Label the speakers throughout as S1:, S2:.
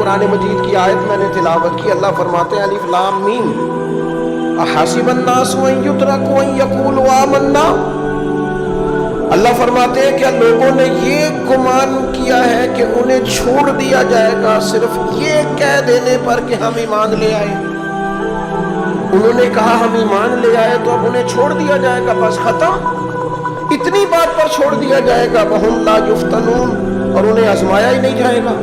S1: قرآن مجید کی آیت میں نے تلاوت کی، اللہ فرماتے ہیں الف لام میم احسب الناس ان یترکوا ان یقولوا آمنا۔ اللہ فرماتے ہیں کیا لوگوں نے یہ گمان کیا ہے کہ انہیں چھوڑ دیا جائے گا صرف یہ کہہ دینے پر کہ ہم ایمان لے آئے؟ انہوں نے کہا ہم ایمان لے آئے تو اب انہیں چھوڑ دیا جائے گا، بس ختم، اتنی بات پر چھوڑ دیا جائے گا؟ وہم لا یفتنون، اور انہیں آزمایا ہی نہیں جائے گا۔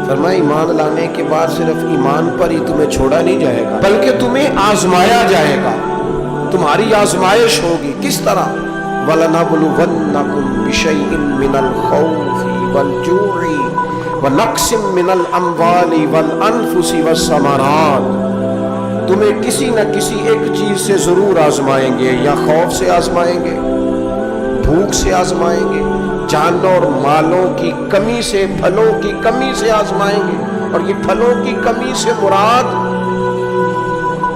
S1: فرمایا ایمان لانے کے بعد صرف ایمان پر ہی تمہیں چھوڑا نہیں جائے گا بلکہ تمہیں آزمایا جائے گا، تمہاری آزمائش ہوگی۔ کس طرح؟ وَلَنَبْلُوَنَّكُمْ بِشَيْءٍ مِّنَ الْخَوْفِ وَالْجُوعِ وَنَقْصٍ مِّنَ الْأَمْوَالِ وَالْأَنفُسِ وَالثَّمَرَاتِ، تمہیں کسی نہ کسی ایک چیز سے ضرور آزمائیں گے، یا خوف سے آزمائیں گے، بھوک سے آزمائیں گے، جانوں اور مالوں کی کمی سے، پھلوں کی کمی سے آزمائیں گے۔ اور یہ پھلوں کی کمی سے مراد،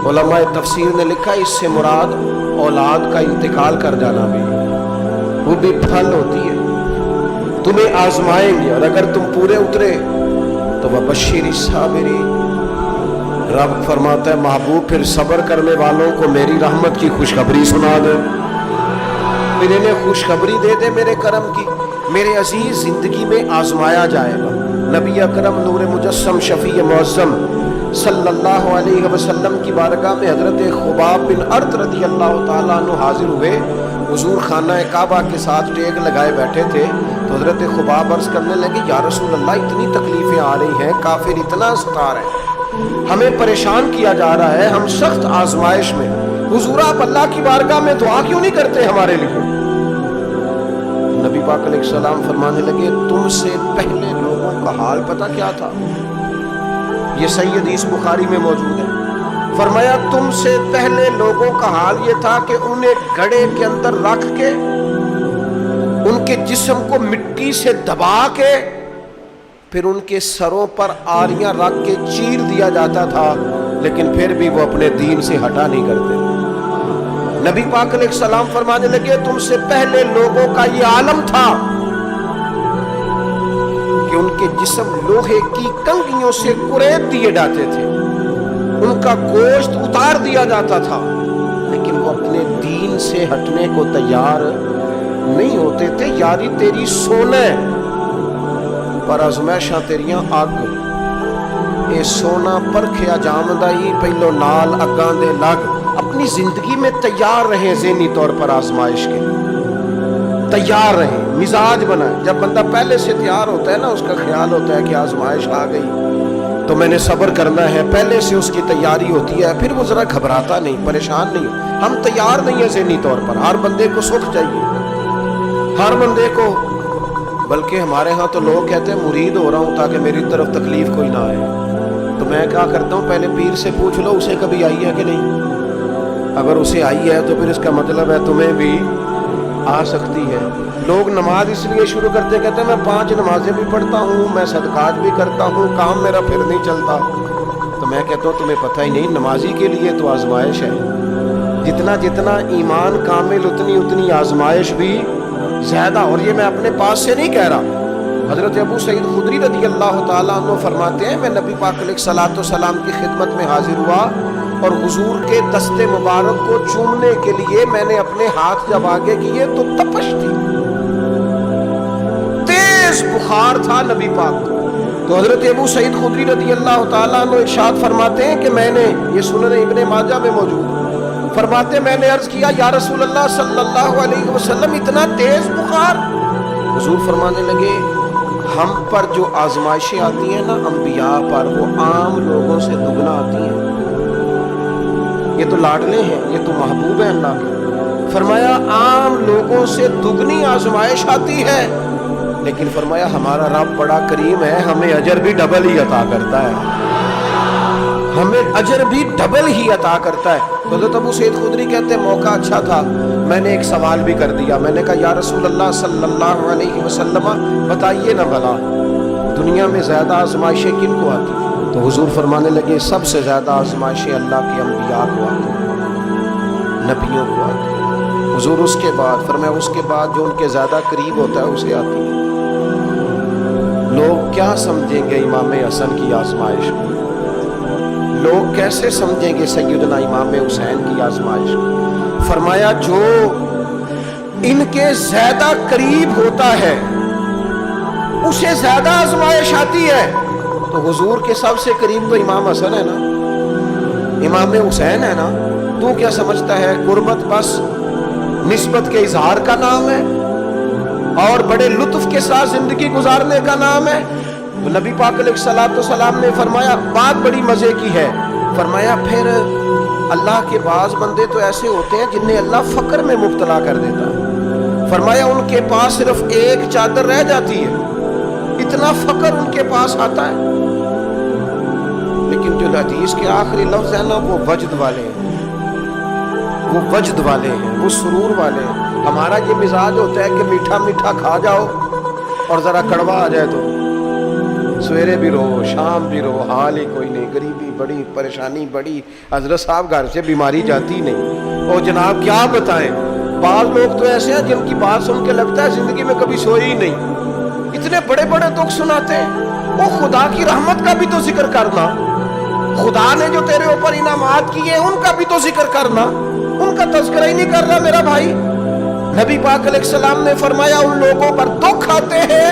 S1: علماء تفسیر نے لکھا اس سے مراد اولاد کا انتقال کر جانا بھی، وہ بھی پھل ہوتی ہے۔ تمہیں آزمائیں گے اور اگر تم پورے اترے تو وبشر الصابرین، رب فرماتا ہے محبوب پھر صبر کرنے والوں کو میری رحمت کی خوشخبری سنا دے، پھر انہیں خوشخبری دے دے میرے کرم کی۔ میرے عزیز زندگی میں آزمایا جائے گا۔ نبی اکرم نور مجسم شفیع معظم صلی اللہ علیہ وسلم کی بارگاہ میں حضرت خباب بن ارت رضی اللہ تعالیٰ عنہ حاضر ہوئے۔ حضور خانہ کعبہ کے ساتھ ٹیک لگائے بیٹھے تھے تو حضرت خباب عرض کرنے لگے یا رسول اللہ اتنی تکلیفیں آ رہی ہیں، کافر اتنا ستا رہے ہیں، ہمیں پریشان کیا جا رہا ہے، ہم سخت آزمائش میں، حضور آپ اللہ کی بارگاہ میں دعا کیوں نہیں کرتے ہمارے لیے؟ نبی پاک علیہ السلام فرمانے لگے تم سے پہلے لوگوں کا حال پتہ کیا تھا؟ یہ صحیح حدیث بخاری میں موجود ہے۔ فرمایا تم سے پہلے لوگوں کا حال یہ تھا کہ انہیں گڑھے کے اندر رکھ کے ان کے جسم کو مٹی سے دبا کے پھر ان کے سروں پر آریاں رکھ کے چیر دیا جاتا تھا، لیکن پھر بھی وہ اپنے دین سے ہٹا نہیں کرتے۔ نبی پاک علیہ السلام فرمانے لگے تم سے پہلے لوگوں کا یہ عالم تھا کہ ان کے جسم لوہے کی کنگھیوں سے کریت دیے جاتے تھے، ان کا گوشت اتار دیا جاتا تھا، لیکن وہ اپنے دین سے ہٹنے کو تیار نہیں ہوتے تھے۔ یاری تیری سونے پر ازمائشاں تیریاں اگ، اے سونا پرکھیا جامدہ ہی پہلو نال اگاں دے لگ۔ اپنی زندگی میں تیار رہیں، ذہنی طور پر آزمائش کے تیار رہیں، مزاج بنائیں۔ جب بندہ پہلے سے تیار ہوتا ہے نا، اس کا خیال ہوتا ہے کہ آزمائش آ گئی تو میں نے صبر کرنا ہے، پہلے سے اس کی تیاری ہوتی ہے، پھر وہ ذرا گھبراتا نہیں، پریشان نہیں۔ ہم تیار نہیں ہیں ذہنی طور پر۔ ہر بندے کو سکھ چاہیے، ہر بندے کو، بلکہ ہمارے ہاں تو لوگ کہتے ہیں مرید ہو رہا ہوں تاکہ میری طرف تکلیف کوئی نہ آئے۔ تو میں کیا کرتا ہوں، پہلے پیر سے پوچھ لو اسے کبھی آئی ہے کہ نہیں، اگر اسے آئی ہے تو پھر اس کا مطلب ہے تمہیں بھی آ سکتی ہے۔ لوگ نماز اس لیے شروع کرتے کہتے ہیں میں 5 نمازیں بھی پڑھتا ہوں، میں صدقات بھی کرتا ہوں، کام میرا پھر نہیں چلتا۔ تو میں کہتا ہوں تمہیں پتہ ہی نہیں، نمازی کے لیے تو آزمائش ہے، جتنا جتنا ایمان کامل اتنی آزمائش بھی زیادہ۔ اور یہ میں اپنے پاس سے نہیں کہہ رہا، حضرت ابو سعید خدری رضی اللہ تعالیٰ عنہ فرماتے ہیں میں نبی پاک علیہ الصلوۃ والسلام کی خدمت میں حاضر ہوا اور حضور کے دست مبارک کو چومنے کے لیے میں نے اپنے ہاتھ جب آگے کیے تو تپش تھی، تیز بخار تھا نبی پاک کو۔ تو حضرت ابو سعید خدری رضی اللہ تعالیٰ عنہ ارشاد فرماتے ہیں کہ میں نے، یہ سنن ابن ماجہ میں موجود، فرماتے میں نے عرض کیا یا رسول اللہ صلی اللہ علیہ وسلم اتنا تیز بخار؟ حضور فرمانے لگے ہم پر جو آزمائشیں آتی ہیں نا انبیاء پر، وہ عام لوگوں سے دگنا آتی ہیں۔ یہ تو لاڈلے ہیں، یہ تو محبوب ہیں اللہ کے۔ فرمایا عام لوگوں سے دگنی آزمائش آتی ہے، لیکن فرمایا ہمارا رب بڑا کریم ہے، ہمیں اجر بھی ڈبل ہی عطا کرتا ہے، ہمیں اجر بھی ڈبل ہی عطا کرتا ہے۔ حضرت ابو سعید خدری کہتے ہیں موقع اچھا تھا، میں نے ایک سوال بھی کر دیا، میں نے کہا یا رسول اللہ صلی اللہ علیہ وسلم بتائیے نا بھلا دنیا میں زیادہ آزمائشیں کن کو آتی ہیں؟ تو حضور فرمانے لگے سب سے زیادہ آزمائشیں اللہ کے انبیاء کو آتی ہیں، نبیوں کو آتی ہیں۔ حضور اس کے بعد فرمایا اس کے بعد جو ان کے زیادہ قریب ہوتا ہے اسے آتی ہے۔ لوگ کیا سمجھیں گے امام حسن کی آزمائش کو؟ لوگ کیسے سمجھیں گے سیدنا امام حسین کی آزمائش کو؟ فرمایا جو ان کے زیادہ قریب ہوتا ہے اسے زیادہ آزمائش آتی ہے. تو حضور کے سب سے قریب تو امام حسن ہے نا، امام حسین ہے نا. تو کیا سمجھتا ہے قربت بس نسبت کے اظہار کا نام ہے اور بڑے لطف کے ساتھ زندگی گزارنے کا نام ہے؟ تو نبی پاک علیہ الصلوۃ والسلام نے فرمایا بات بڑی مزے کی ہے. فرمایا پھر اللہ کے بعض بندے تو ایسے ہوتے ہیں جنہیں اللہ فقر میں مبتلا کر دیتا ہے. فرمایا ان کے پاس صرف ایک چادر رہ جاتی ہے، اتنا فقر ان کے پاس آتا ہے. لیکن جو حدیث کے آخری لفظ ہے نا وہ وجد والے ہیں، وہ وجد والے ہیں، وہ سرور والے ہیں. ہمارا یہ مزاج ہوتا ہے کہ میٹھا میٹھا کھا جاؤ اور ذرا کڑوا آ جائے تو سویرے بھی رہو شام بھی رہو، حال ہی کوئی نہیں، غریبی بڑی، پریشانی بڑی. حضرت صاحب گھر سے بیماری جاتی نہیں. اور جناب کیا بتائیں، بعض لوگ تو ایسے ہیں جن کی بات سن کے لگتا ہے زندگی میں کبھی سوئے ہی نہیں، اتنے بڑے بڑے دکھ سناتے ہیں. وہ خدا کی رحمت کا بھی تو ذکر کرنا، خدا نے جو تیرے اوپر انعامات کیے ان کا بھی تو ذکر کرنا. ان کا تذکرہ ہی نہیں کر رہا میرا بھائی. نبی پاک علیہ السلام نے فرمایا ان لوگوں پر دکھ آتے ہیں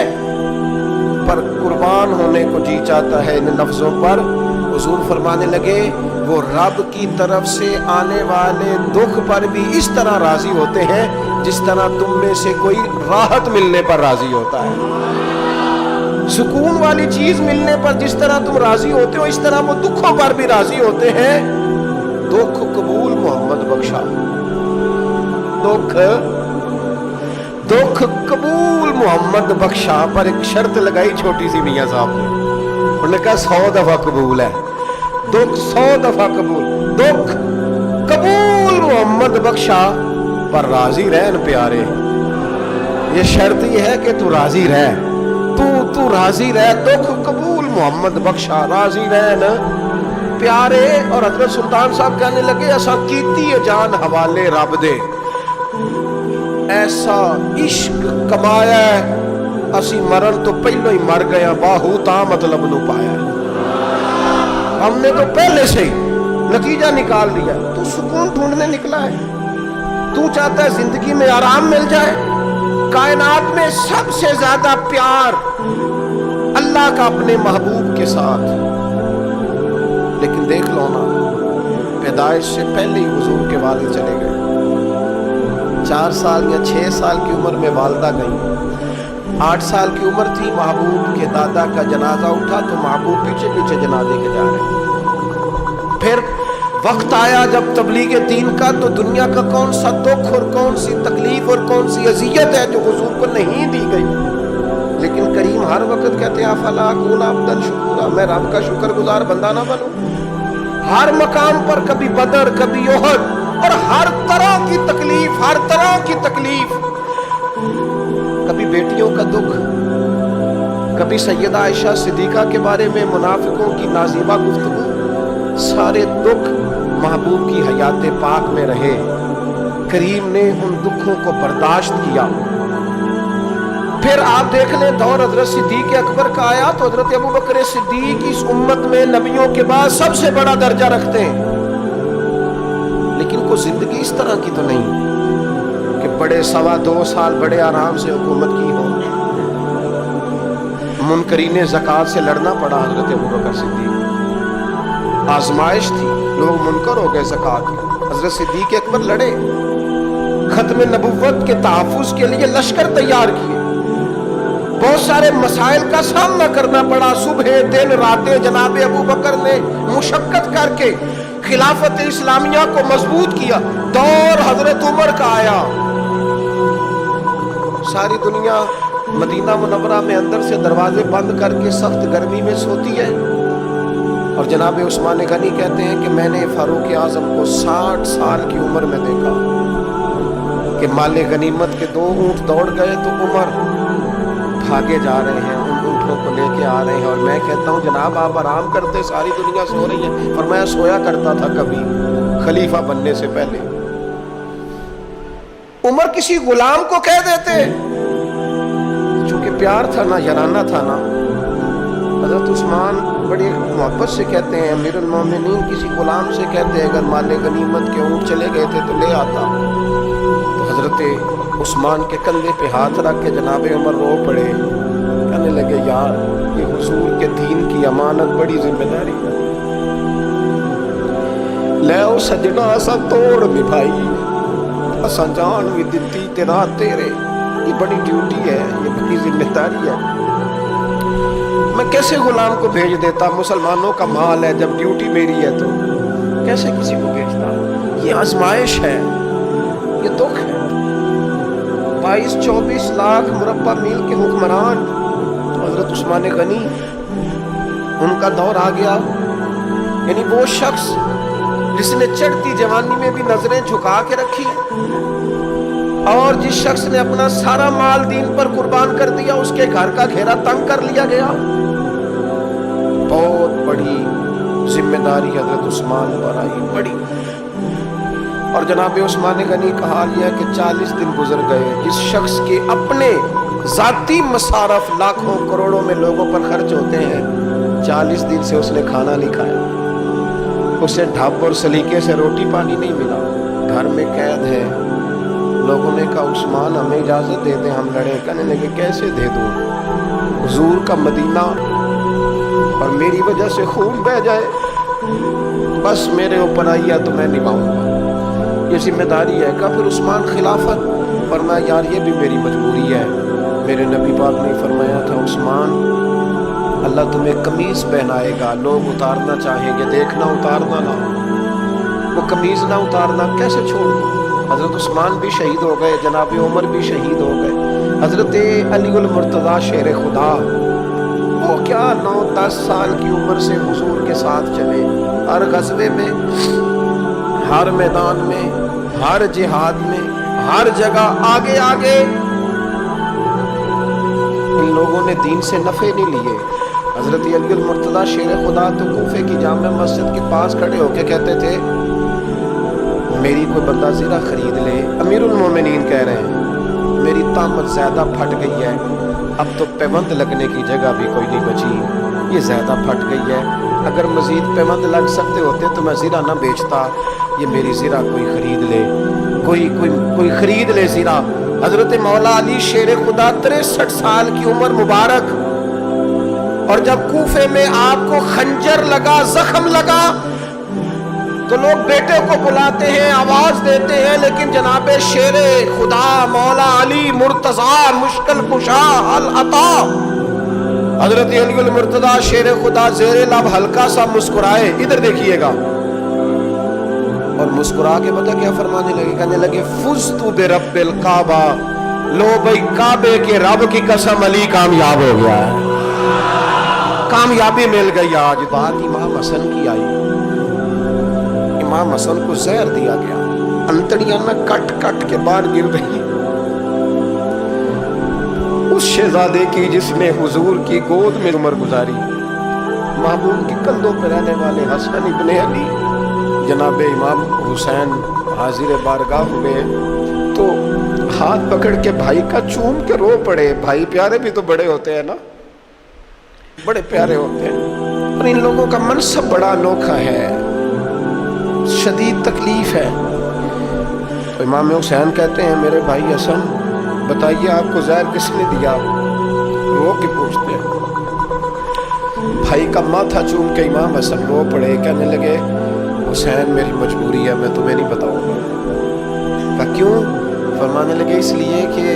S1: پر قربان ہونے کو جی چاہتا ہے ان لفظوں پر. حضور فرمانے لگے وہ رب کی طرف سے آنے والے دکھ پر بھی اس طرح راضی ہوتے ہیں جس طرح تم میں سے کوئی راحت ملنے پر راضی ہوتا ہے. سکون والی چیز ملنے پر جس طرح تم راضی ہوتے ہو اس طرح وہ دکھوں پر بھی راضی ہوتے ہیں. دکھ قبول محمد بخشا، دکھ قبول محمد بخشا. پر ایک شرط لگائی چھوٹی سی میاں صاحب نے، انہوں نے کہا 100 دفعہ قبول ہے، دکھ 100 دفعہ قبول. دکھ قبول محمد بخشا پر راضی رہن پیارے. یہ شرط یہ ہے کہ تو راضی رہ، تو راضی رہ. دکھ قبول محمد بخشا، راضی رہن پیارے. اور حضرت سلطان صاحب کہنے لگے ایسا کیتی ہے جان حوالے رب دے، ایسا عشق کمایا ہے اسی مرن تو پہلو ہی مر گیا، باہو تا مطلب نو پایا. ہم نے تو پہلے سے ہی نتیجہ نکال دیا. تو سکون ڈھونڈنے نکلا ہے، تو چاہتا ہے زندگی میں آرام مل جائے. کائنات میں سب سے زیادہ پیار اللہ کا اپنے محبوب کے ساتھ. لیکن دیکھ لو نا، پیدائش سے پہلے ہی حضور کے والد چلے گئے. 4 سال یا 6 سال کی عمر میں والدہ گئی. 8 سال کی عمر تھی، محبوب کے دادا کا جنازہ اٹھا تو محبوب پیچھے پیچھے جنازے کے جا رہے ہیں. پھر وقت آیا جب تبلیغ دین کا، تو دنیا کا کون سا دکھ اور کون سی تکلیف اور کون سی اذیت ہے جو حضور کو نہیں دی گئی. لیکن کریم ہر وقت کہتے ہیں افلا اکون عبدا شکورا، میں رب کا شکر گزار بندہ نہ بنوں. ہر مقام پر کبھی بدر کبھی احد اور ہر طرح کی تکلیف، ہر طرح کی تکلیف. کبھی بیٹیوں کا دکھ، کبھی سیدہ عائشہ صدیقہ کے بارے میں منافقوں کی نازیبہ گفتگو. سارے دکھ محبوب کی حیات پاک میں رہے. کریم نے ان دکھوں کو برداشت کیا. پھر آپ دیکھ لیں دور حضرت صدیق اکبر کا آیا تو حضرت ابوبکر صدیق اس امت میں نبیوں کے بعد سب سے بڑا درجہ رکھتے ہیں. لیکن کوئی زندگی اس طرح کی تو نہیں کہ بڑے 2.25 سال بڑے آرام سے حکومت کی ہو. منکرین زکوٰۃ سے لڑنا پڑا حضرت ابوبکر صدیق. آزمائش تھی، لوگ منکر ہو گئے زکوٰۃ کے. حضرت صدیق اکبر لڑے، ختم نبوت کے تحفظ کے لیے لشکر تیار کیے. بہت سارے مسائل کا سامنا کرنا پڑا. صبح دن راتیں جناب ابوبکر نے مشقت کر کے خلافت اسلامیہ کو مضبوط کیا. دور حضرت عمر کا آیا. ساری دنیا مدینہ منورہ میں اندر سے دروازے بند کر کے سخت گرمی میں سوتی ہے اور جناب عثمان غنی کہتے ہیں کہ میں نے فاروق اعظم کو 60 سال کی عمر میں دیکھا کہ مال غنیمت کے 2 اونٹ دوڑ گئے تو عمر بھاگے جا رہے ہیں، ان اونٹوں کو لے کے آ رہے ہیں. اور میں کہتا ہوں جناب آپ آرام کرتے، ساری دنیا سو رہی ہے. فرمایا سویا کرتا تھا کبھی خلیفہ بننے سے پہلے. عمر کسی غلام کو کہہ دیتے، چونکہ پیار تھا نا، یارانہ تھا نا، حضرت عثمان بڑے محبت سے کہتے ہیں امیر المومنین کسی غلام سے کہتے ہیں اگر مال غنیمت کے اونٹ چلے گئے تھے تو لے آتا. تو حضرت عثمان کے کندھے پہ ہاتھ رکھ کے جناب عمر رو پڑے, کہنے لگے یار یہ حضور کے دین کی امانت بڑی ذمہ داری ہے, لے او سجنا اسا توڑ نبھائی, اسا جان بھی دتی تیرا تیرے, یہ بڑی ڈیوٹی ہے, یہ بڑی ذمہ داری ہے. میں کیسے غلام کو بھیج دیتا, مسلمانوں کا مال ہے, جب ڈیوٹی میری ہے تو کیسے کسی کو بھیجتا. یہ آزمائش ہے, یہ دکھ ہے. 22-24 لاکھ مربع میل کے حکمران حضرت عثمان غنی, ان کا دور آ گیا. یعنی وہ شخص جس نے چڑھتی جوانی میں بھی نظریں جھکا کے رکھی, اور جس شخص نے اپنا سارا مال دین پر قربان کر دیا, اس کے گھر کا گھیرا تنگ کر لیا گیا. بہت بڑی ذمہ داری حضرت عثمان پر آئی, بڑی. اور جناب عثمان غنی کا حال یہ ہے کہ 40 دن گزر گئے. جس شخص کے اپنے ذاتی مصارف لاکھوں کروڑوں میں لوگوں پر خرچ ہوتے ہیں, 40 دن سے اس نے کھانا نہیں کھایا, اسے ڈھب اور سلیقے سے روٹی پانی نہیں ملا, گھر میں قید ہے. لوگوں نے کہا عثمان ہمیں اجازت دے دیں ہم لڑیں. کہنے لگے کیسے دے دوں, حضور کا مدینہ اور میری وجہ سے خون بہ جائے, بس میرے اوپر آئی ہے تو میں نبھاؤں گا, یہ ذمہ داری ہے. کہا پھر عثمان خلافت, فرمایا یار یہ بھی میری مجبوری ہے. میرے نبی پاک نے فرمایا تھا عثمان اللہ تمہیں قمیض پہنائے گا, لوگ اتارنا چاہیں گے, دیکھنا اتارنا نہ, وہ قمیض نہ اتارنا کیسے چھوڑ دوں. حضرت عثمان بھی شہید ہو گئے, جناب عمر بھی شہید ہو گئے. حضرت علی المرتضیٰ شیر خدا, وہ کیا 9-10 سال کی عمر سے حضور کے ساتھ چلے, ہر غزوے میں, ہر میدان میں, ہر جہاد میں, ہر جگہ آگے آگے. ان لوگوں نے دین سے نفع نہیں لیے. حضرت علی المرتضیٰ شیر خدا تو کوفے کی جامع مسجد کے پاس کھڑے ہو کے کہتے تھے میری کوئی بندہ زیرہ خرید لے. امیر المومنین کہہ رہے ہیں میری طامت زیادہ پھٹ گئی ہے, اب تو پیوند لگنے کی جگہ بھی کوئی نہیں بچی, یہ زیادہ پھٹ گئی ہے, اگر مزید پیوند لگ سکتے ہوتے تو میں زیرہ نہ بیچتا, یہ میری زیرہ کوئی خرید لے, کوئی خرید لے زیرہ. حضرت مولا علی شیر خدا 63 سال کی عمر مبارک, اور جب کوفے میں آپ کو خنجر لگا, زخم لگا, تو لوگ بیٹے کو بلاتے ہیں, آواز دیتے ہیں, لیکن جناب شیر خدا مولا علی مرتضیٰ مشکل کشا العطا حضرت علی المرتضیٰ شیر خدا زیر لب ہلکا سا مسکرائے, ادھر دیکھیے گا, اور مسکرا کے پتہ کیا فرمانے لگے, کہنے لگے فزت برب الکعبہ, لو بھائی کعبے کے رب کی قسم علی کامیاب ہو گیا ہے, کامیابی مل گئی. آج بات امام حسن کی آئی, امام حسن کو زہر دیا گیا, انتڑیاں نہ کٹ کٹ کے باہر گر رہی. اس شہزادے کی جس نے حضور کی گود میں عمر گزاری, محبوب کے کندھوں پر رہنے والے حسن ابن علی, جناب امام حسین حاضر بارگاہ ہوئے تو ہاتھ پکڑ کے بھائی کا چوم کے رو پڑے. بھائی پیارے بھی تو بڑے ہوتے ہیں نا, بڑے پیارے ہوتے ہیں, اور ان لوگوں کا منصب بڑا انوکھا ہے, شدید تکلیف ہے. تو امام حسین کہتے ہیں میرے بھائی حسن بتائیے آپ کو زہر کس نے دیا, رو کے پوچھتے ہیں. بھائی کا ماتھا چوم کے امام حسن رو پڑے, کہنے لگے حسین میری مجبوری ہے, میں تمہیں نہیں بتاؤں گا. کہا کیوں؟ فرمانے لگے اس لیے کہ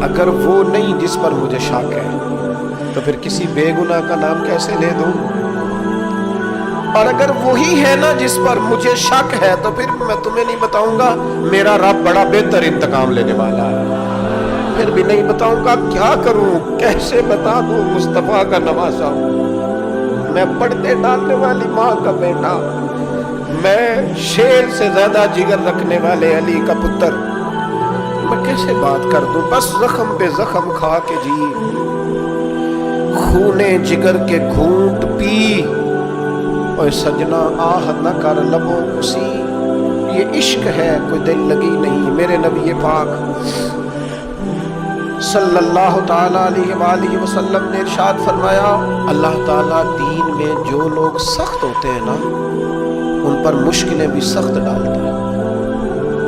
S1: اگر وہ نہیں جس پر مجھے شک ہے تو پھر کسی بے گناہ کا نام کیسے لے دوں, اور اگر وہی ہے نا جس پر مجھے شک ہے تو پھر میں تمہیں نہیں بتاؤں گا. میرا رب بڑا بہتر انتقام لینے والا ہے, پھر بھی نہیں بتاؤں گا. کیا کروں, کیسے بتا دوں, مصطفیٰ کا نواسا ہوں, میں پردے ڈالنے والی ماں کا بیٹا, میں شیر سے زیادہ جگر رکھنے والے علی کا پتر, میں کیسے بات کر دوں. بس زخم پہ زخم کھا کے جی, خونے جگر کے گھونٹ پی, اور سجنا آہ نہ کر لبوں کسی, یہ عشق ہے کوئی دل لگی نہیں. میرے نبی پاک صلی اللہ تعالیٰ علیہ وآلہ وسلم نے ارشاد فرمایا، اللہ تعالیٰ دین میں جو لوگ سخت ہوتے ہیں نا ان پر مشکلیں بھی سخت ڈالتا ہے۔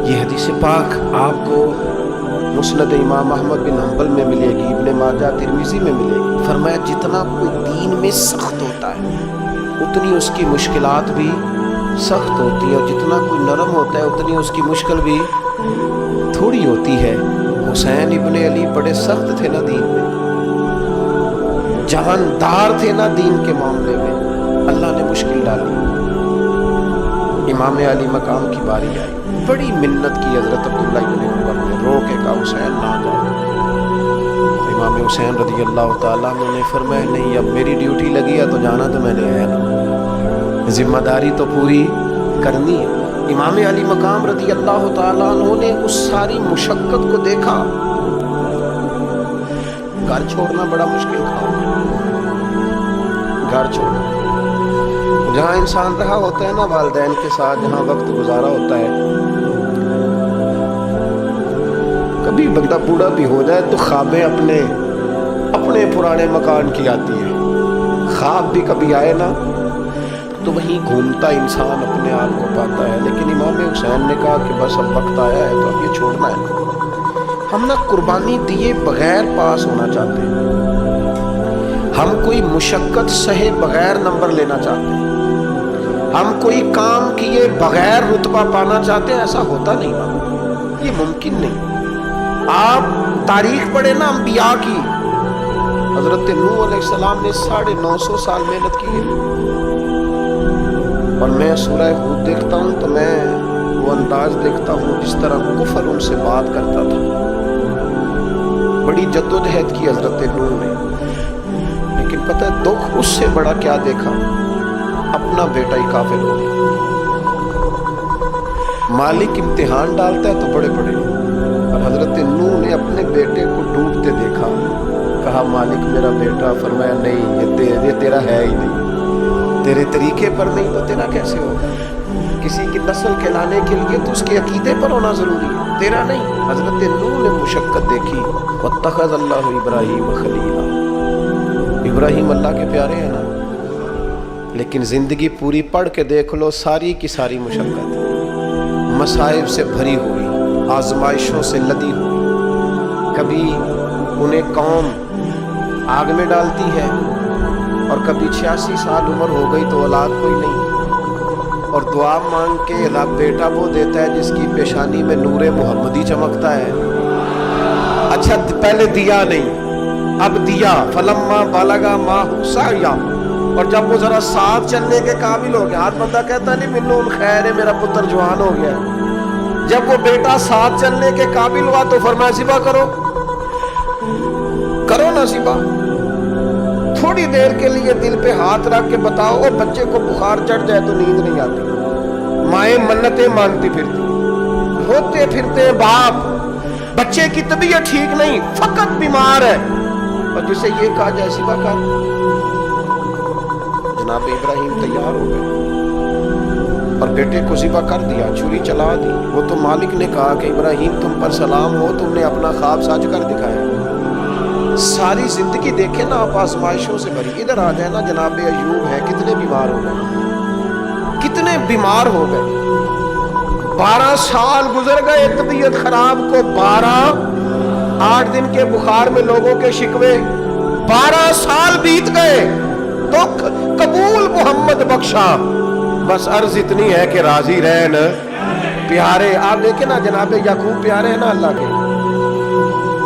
S1: یہ حدیث پاک آپ کو مسند امام احمد بن حنبل میں ملے گی، ابن ماجہ ترمذی میں ملے گی۔ فرمایا جتنا کوئی دین میں سخت ہوتا ہے اتنی اس کی مشکلات بھی سخت ہوتی ہے، اور جتنا کوئی نرم ہوتا ہے اتنی اس کی مشکل بھی تھوڑی ہوتی ہے۔ حسین ابن علی بڑے سخت تھے نا دین میں، جاندار تھے نا دین کے معاملے میں، اللہ نے مشکل ڈالی۔ امام علی مقام کی باری آئی، بڑی منت کی حضرت عبداللہ ابن عمر نے، رو کے کہا حسین نہ جاؤ۔ امام حسین رضی اللہ تعالیٰ عنہ نے فرمایا نہیں، اب میری ڈیوٹی لگی ہے تو جانا تو میں نے ہے نا، ذمہ داری تو پوری کرنی ہے۔ امام علی مقام رضی اللہ تعالیٰ عنہ نے اس ساری مشقت کو دیکھا، گھر چھوڑنا بڑا مشکل کام ہے، گھر چھوڑنا جہاں انسان رہا ہوتا ہے نا والدین کے ساتھ، جہاں وقت گزارا ہوتا ہے، کبھی بندہ بوڑھا بھی ہو جائے تو خوابیں اپنے پرانے مکان کی آتی ہے، خواب بھی کبھی آئے نا تو وہیں گھومتا انسان اپنے آپ کو پاتا ہے۔ لیکن امام حسین نے کہا کہ بس اب وقت آیا ہے تو اب یہ چھوڑنا ہے، ہم نہ قربانی دیے بغیر پاس ہونا چاہتے ہیں، ہم کوئی مشقت سہے بغیر نمبر لینا چاہتے ہیں، ہم کوئی کام کیے بغیر رتبہ پانا چاہتے ہیں، ایسا ہوتا نہیں نا، یہ ممکن نہیں۔ آپ تاریخ پڑھیں نا انبیاء کی، حضرت نوح علیہ السلام نے 950 سال محنت کی ہے، اور میں سورہ ہود دیکھتا ہوں تو میں وہ انداز دیکھتا ہوں جس طرح کفر ان سے بات کرتا تھا، بڑی جدوجہد کی حضرت نوح نے، لیکن پتہ ہے دکھ اس سے بڑا کیا دیکھا، اپنا بیٹا ہی کافر ہو گیا۔ مالک امتحان ڈالتا ہے تو بڑے بڑے، اور حضرت نوح نے اپنے بیٹے کو ڈوبتے دیکھا، کہا مالک میرا بیٹا، فرمایا نہیں یہ تیرا ہے ہی نہیں، تیرے طریقے پر نہیں تو تیرا کیسے ہوگا؟ کسی کی نسل کہلانے کے لیے تو اس کے عقیدے پر ہونا ضروری ہے، تیرا نہیں۔ حضرت نوح نے مشقت دیکھی، واتخذ اللہ ابراہیم خلیلا، ابراہیم اللہ کے پیارے ہیں نا، لیکن زندگی پوری پڑھ کے دیکھ لو، ساری کی ساری مشقت مصائب سے بھری ہوئی، آزمائشوں سے لدی ہوئی، کبھی انہیں قوم آگ میں ڈالتی ہے، اور کبھی 86 سال عمر ہو گئی تو اولاد کوئی نہیں، اور دعا مانگ کے رب بیٹا وہ دیتا ہے جس کی پیشانی میں نور محمدی چمکتا ہے۔ اچھا پہلے دیا نہیں، اب دیا، فلما بلغ معہ سعی، اور جب وہ ذرا ساتھ چلنے کے قابل ہو گیا، ہر بندہ کہتا نہیں منون خیر ہے میرا پتر جوان ہو گیا، جب وہ بیٹا ساتھ چلنے کے قابل ہوا تو فرمایا ذبح کرو نا ذبح، تھوڑی دیر کے لیے دل پہ ہاتھ رکھ کے بتاؤ، اور بچے کو بخار چڑھ جائے تو نیند نہیں آتی، مائیں منتیں مانگتی پھرتی، روتے پھرتے باپ، بچے کی طبیعت ٹھیک نہیں، فقط بیمار ہے، اور جسے یہ کہا جائے ذبح کر، جناب ابراہیم تیار ہو گئے اور بیٹے کو ذبح کر دیا، چھری چلا دی۔ وہ تو مالک نے کہا کہ ابراہیم تم پر سلام ہو، تم نے اپنا خواب سچ کر دکھایا۔ ساری زندگی دیکھیں نا آپ آزمائشوں سے بھری، ادھر آ جائے نا جناب ایوب ہے، کتنے بیمار ہو گئے، کتنے بیمار ہو گئے، 12 سال گزر گئے طبیعت خراب کو، 8 دن کے بخار میں لوگوں کے شکوے، 12 سال بیت گئے، دکھ قبول محمد بخشا، بس عرض اتنی ہے کہ راضی رہن پیارے۔ آپ دیکھیں نا جناب یعقوب پیارے ہیں نا اللہ کے،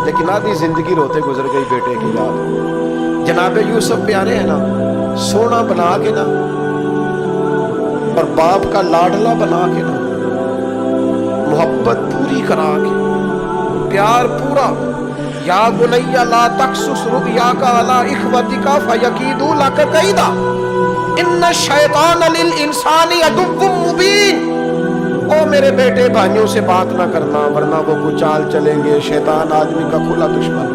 S1: لیکن آدھی زندگی روتے گزر گئی بیٹے کی یاد۔ جناب یوسف پیارے ہیں نا، سونا بنا کے نا، اور باپ کا لاڈلا بنا کے نا، محبت پوری کرا کے، پیار پورا، یا بنی لا تقصص رؤیاک علی اخوتک فیکیدوا لک کیدا ان الشیطان للانسان عدو مبین۔ او میرے بیٹے بھائیوں سے بات نہ کرنا ورنہ وہ کچھ چال چلیں گے، شیطان آدمی کا کھلا دشمن۔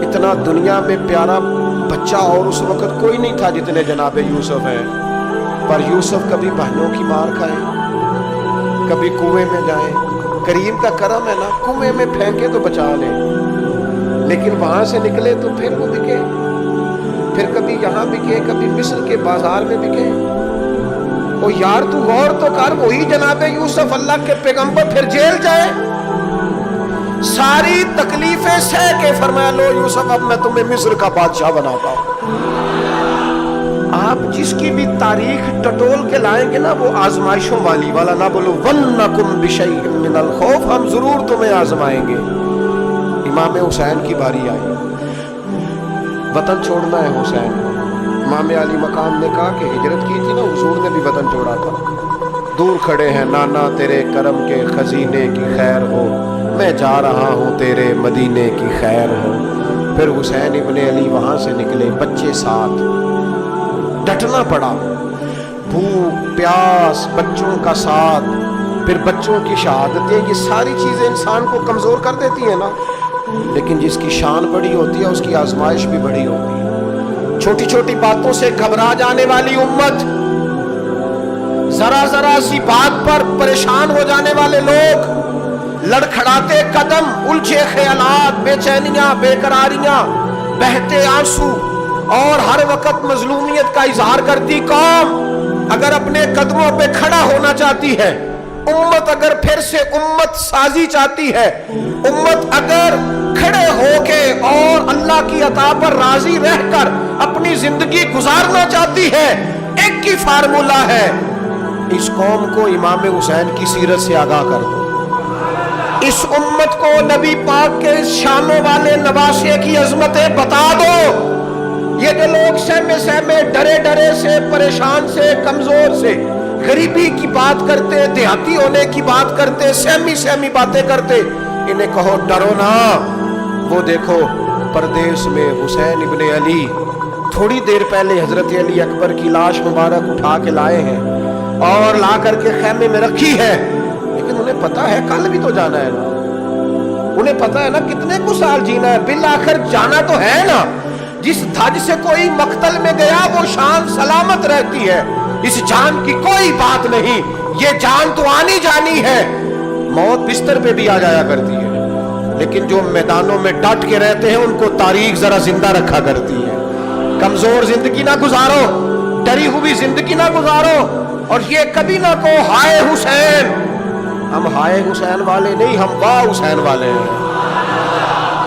S1: اتنا دنیا میں پیارا بچہ اور اس وقت کوئی نہیں تھا جتنے جناب یوسف ہیں، پر یوسف کبھی بہنوں کی مار کھائیں، کبھی کنویں میں جائیں، کریم کا کرم ہے نا، کنویں میں پھینکے تو بچا لیں، لیکن وہاں سے نکلے تو پھر وہ بکے، پھر کبھی یہاں بکے، کبھی مصر کے بازار میں بکے۔ او یار تو غور تو کر، وہی جناب یوسف اللہ کے پیغمبر پھر جیل جائے، ساری تکلیفیں سہ کے فرمایا لو یوسف اب میں تمہیں مصر کا بادشاہ بناتا ہوں۔ آپ جس کی بھی تاریخ ٹٹول کے لائیں گے نا وہ آزمائشوں والی والا، نہ بولو وَنَّكُمْ بِشَيْءٍ مِّنَ الْخَوْفِ، ہم ضرور تمہیں آزمائیں گے۔ امام حسین کی باری آئی، وطن چھوڑنا ہے حسین کو۔ امام علی مقام نے کہا کہ ہجرت کی تھی نا، حضور نے بھی وطن چھوڑا تھا۔ دور کھڑے ہیں نانا تیرے کرم کے خزینے کی خیر ہو، میں جا رہا ہوں تیرے مدینے کی خیر ہو۔ پھر حسین ابن علی وہاں سے نکلے، بچے ساتھ، ڈٹنا پڑا، بھوک پیاس، بچوں کا ساتھ، پھر بچوں کی شہادتیں، یہ ساری چیزیں انسان کو کمزور کر دیتی ہیں نا، لیکن جس کی شان بڑی ہوتی ہے اس کی آزمائش بھی بڑی ہوتی ہے۔ چھوٹی چھوٹی باتوں سے گھبرا جانے والی امت، ذرا ذرا سی بات پر پریشان ہو جانے والے لوگ، لڑکھڑاتے قدم، الجھے خیالات، بے چینیاں، بے قراریاں، بہتے آنسو اور ہر وقت مظلومیت کا اظہار کرتی قوم اگر اپنے قدموں پہ کھڑا ہونا چاہتی ہے، امت اگر پھر سے امت سازی چاہتی ہے، امت اگر کھڑے ہو کے اور اللہ کی عطا پر راضی رہ کر اپنی زندگی گزارنا چاہتی ہے، ایک ہی فارمولہ ہے، اس قوم کو امام حسین کی سیرت سے آگاہ کر دو، اس امت کو نبی پاک کے شانوں والے نواسے کی عظمتیں بتا دو۔ یہ جو لوگ سہمے سہمے، ڈرے ڈرے سے، پریشان سے، کمزور سے، غریبی کی بات کرتے، دیہاتی ہونے کی بات کرتے، سہمی سہمی باتیں کرتے، انہیں کہو ڈرو نا، وہ دیکھو پردیس میں حسین ابن علی تھوڑی دیر پہلے حضرت علی اکبر کی لاش مبارک اٹھا کے لائے ہیں اور لا کر کے خیمے میں رکھی ہے، لیکن انہیں پتا ہے کل بھی تو جانا ہے نا، انہیں پتا ہے نا کتنے کو سال جینا ہے، بالآخر جانا تو ہے نا۔ جس دھج سے کوئی مقتل میں گیا وہ شان سلامت رہتی ہے، اس جان کی کوئی بات نہیں، یہ جان تو آنی جانی ہے، موت بستر پہ بھی آ جایا کرتی ہے، لیکن جو میدانوں میں ڈٹ کے رہتے ہیں ان کو تاریخ ذرا زندہ رکھا کرتی ہے۔ کمزور زندگی نہ گزارو، ڈری ہوئی زندگی نہ گزارو، اور یہ کبھی نہ کہو ہائے حسین، ہم ہائے حسین والے نہیں، ہم واہ حسین والے ہیں۔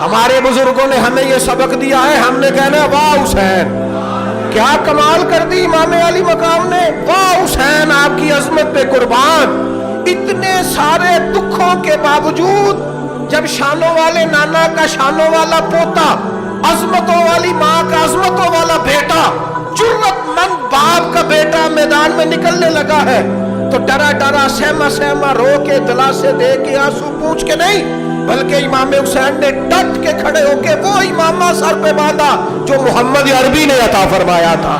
S1: ہمارے بزرگوں نے ہمیں یہ سبق دیا ہے، ہم نے کہنا ہے واہ حسین، کیا کمال کر دی امام علی مقام نے، واہ حسین آپ کی عظمت پہ قربان۔ اتنے سارے دکھوں کے باوجود جب شانوں والے نانا کا شانوں والا پوتا، عظمتوں والی ماں کا عظمتوں والا بیٹا، جرت مند باپ کا بیٹا میدان میں نکلنے لگا ہے تو ڈرا ڈرا، سہما سہما، رو کے، دلاسے دے کے، آنسو پوچھ کے نہیں، بلکہ امام حسین نے ڈٹ کے کھڑے ہو کے وہ امامہ سر پہ باندھا جو محمد عربی نے عطا فرمایا تھا،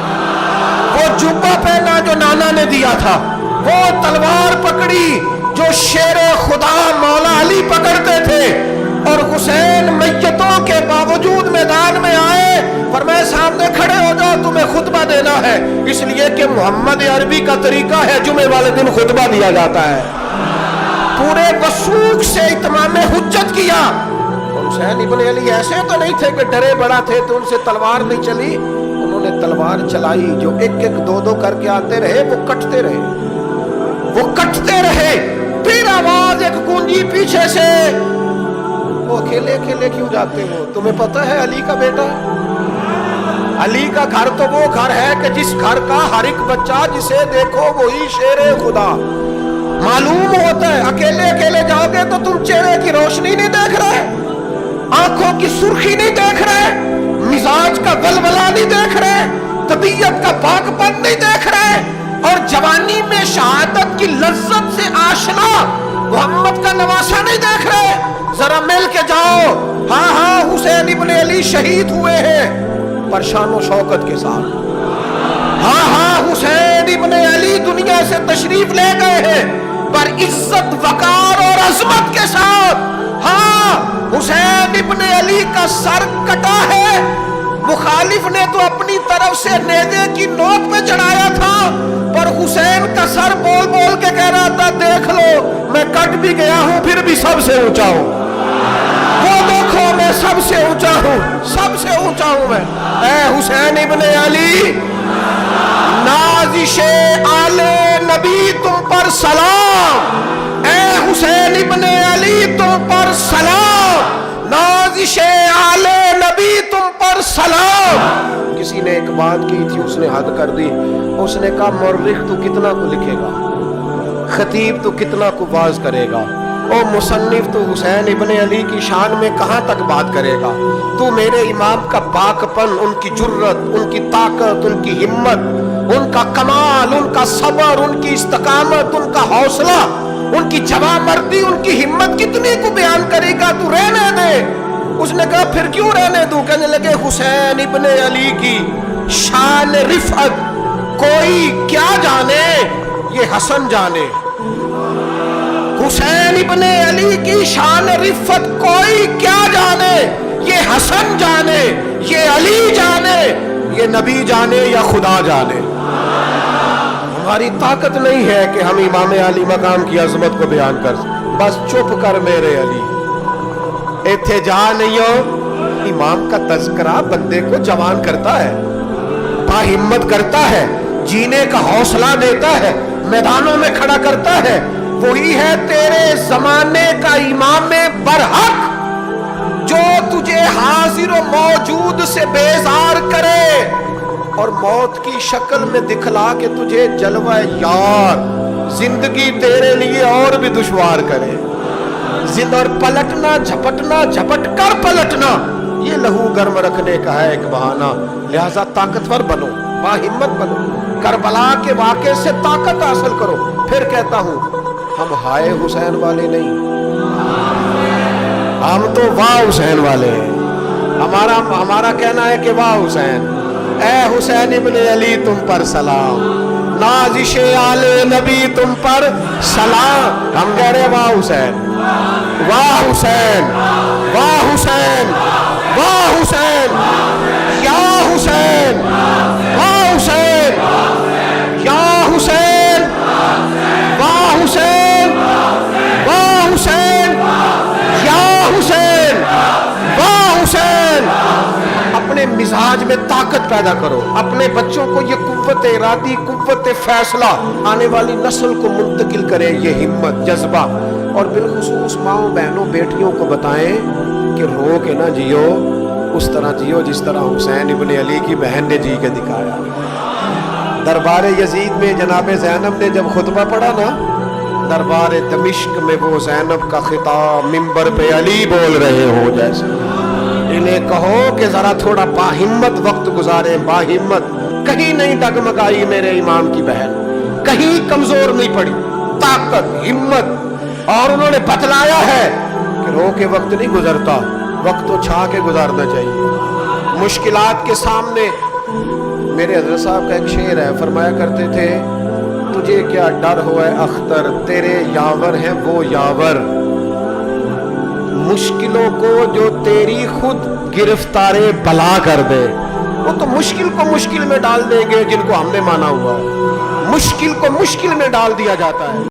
S1: وہ جبہ پہنا جو نانا نے دیا تھا، وہ تلوار پکڑی جو شیر خدا مولا علی پکڑتے تھے، اور حسین میتوں کے باوجود میدان میں آئے، فرمایا سامنے کھڑے ہو جاؤ، تمہیں خطبہ دینا ہے، اس لیے کہ محمد عربی کا طریقہ ہے جمعے والے دن خطبہ دیا جاتا ہے۔ پورے وثوق سے اتمام حجت کیا۔ حسین ابن علی ایسے تو نہیں تھے کہ ڈرے بڑا تھے تو ان سے تلوار نہیں چلی، انہوں نے تلوار چلائی، جو ایک ایک دو دو کر کے آتے رہے وہ کٹتے رہے، وہ کٹتے رہے، پھر آواز ایک گونجی پیچھے سے، وہ اکیلے اکیلے کیوں جاتے ہو؟ تمہیں پتہ ہے علی کا بیٹا ہے، علی کا گھر تو وہ گھر ہے کہ جس گھر کا ہر ایک بچہ جسے دیکھو وہی شیر خدا معلوم ہوتا ہے۔ اکیلے اکیلے جاؤ گے تو تم چہرے کی روشنی نہیں دیکھ رہے، آنکھوں کی سرخی نہیں دیکھ رہے، مزاج کا ولولہ نہیں دیکھ رہے، طبیعت کا پاک پن نہیں دیکھ رہے، اور جوانی میں شہادت کی لذت سے آشنا محمد کا نواسا نہیں دیکھ رہے۔ ذرا مل کے جاؤ، ہاں ہاں حسین ابن علی شہید ہوئے ہیں پر شان و شوکت کے ساتھ، ہاں ہاں حسین ابن علی دنیا سے تشریف لے گئے ہیں پر عزت، وقار اور عظمت کے ساتھ۔ ہاں حسین ابن علی کا سر کٹا ہے، مخالف نے تو اپنی طرف سے نیزے کی نوک پہ چڑھایا تھا، پر حسین کا سر بول بول کے کہہ رہا تھا دیکھ لو میں کٹ بھی گیا ہوں پھر بھی سب سے اونچا ہوں۔ وہ دیکھو میں سب سے اونچا ہوں، سب سے اونچا ہوں میں۔ اے حسین ابن علی، نازش آل نبی تم پر سلام، اے حسین ابن علی تم پر سلام، نازش آل نبی تم پر سلام۔ کسی نے ایک بات کی تھی، اس نے حد کر دی، اس نے کہا مورخ تو کتنا کو لکھے گا، خطیب تو کتنا کو واز کرے گا، او مصنف تو حسین ابن علی کی شان میں کہاں تک بات کرے گا؟ تو میرے امام کا پاک پن، ان کی جرت، ان کی طاقت، ان کی ہمت، ان کا کمال، ان کا صبر، ان کی استقامت، ان کا حوصلہ، ان کی جواں مردی، ان کی ہمت کتنی کو بیان کرے گا؟ تو رہنے دے۔ اس نے کہا پھر کیوں رہنے دوں؟ کہنے لگے حسین ابن علی کی شان رفعت کوئی کیا جانے، یہ حسن جانے۔ حسین ابن علی کی شان رفعت کوئی کیا جانے، یہ حسن جانے، یہ علی جانے، یہ نبی جانے یا خدا جانے۔ ہماری طاقت نہیں ہے کہ ہم امام علی مقام کی عظمت کو بیان کر سکیں۔ بس چپ کر میرے علی، ایتھے جا نہیں ہو۔ امام کا تذکرہ بندے کو جوان کرتا ہے، باہمت کرتا ہے، جینے کا حوصلہ دیتا ہے، میدانوں میں کھڑا کرتا ہے۔ وہی ہے تیرے زمانے کا امام برحق، جو تجھے حاضر و موجود سے بیزار کرے اور موت کی شکل میں دکھلا کے تجھے جلوہ یار زندگی تیرے لیے اور بھی دشوار کرے۔ زند اور پلٹنا، جھپٹنا، جھپٹ کر پلٹنا، یہ لہو گرم رکھنے کا ہے ایک بہانہ۔ لہذا طاقتور بنو، باہمت بنو، کربلا کے واقعے سے طاقت حاصل کرو۔ پھر کہتا ہوں ہم ہائے حسین والے نہیں، ہم تو واہ حسین والے ہیں۔ ہمارا کہنا ہے کہ واہ حسین، اے حسین ابن علی تم پر سلام، نازش آل نبی تم پر سلام۔ ہم کہہ رہے واہ حسین، واہ حسین، واہ حسین، واہ حسین، یا حسین، واہ حسین، یا حسین، واہ حسین، واہ حسین، یا حسین، واہ حسین۔ اپنے مزاج میں طاقت پیدا کرو، اپنے بچوں کو یہ قوت ارادی، قوت فیصلہ آنے والی نسل کو منتقل کرے، یہ ہمت، جذبہ۔ اور بالخصوص ماؤں، بہنوں، بیٹیوں کو بتائیں کہ رو کے نہ جیو، اس طرح جیو جس طرح حسین ابن علی کی بہن نے جی کے دکھایا۔ دربار یزید میں جناب زینب نے جب خطبہ پڑھا نا، دربار دمشق میں وہ زینب کا خطاب منبر پہ علی بول رہے ہو جیسے۔ انہیں کہو کہ ذرا تھوڑا باہمت وقت گزاریں، باہمت، کہیں نہیں ڈگمگائی میرے امام کی بہن، کہیں کمزور نہیں پڑی، طاقت، ہمت۔ اور انہوں نے بتلایا ہے کہ رو کے وقت نہیں گزرتا، وقت تو چھا کے گزارنا چاہیے۔ مشکلات کے سامنے میرے حضرت صاحب کا ایک شعر ہے، فرمایا کرتے تھے تجھے کیا ڈر ہوا ہے اختر، تیرے یاور ہیں وہ یاور، مشکلوں کو جو تیری خود گرفتار بلا کر دے۔ وہ تو مشکل کو مشکل میں ڈال دیں گے جن کو ہم نے مانا ہوا ہے، مشکل کو مشکل میں ڈال دیا جاتا ہے۔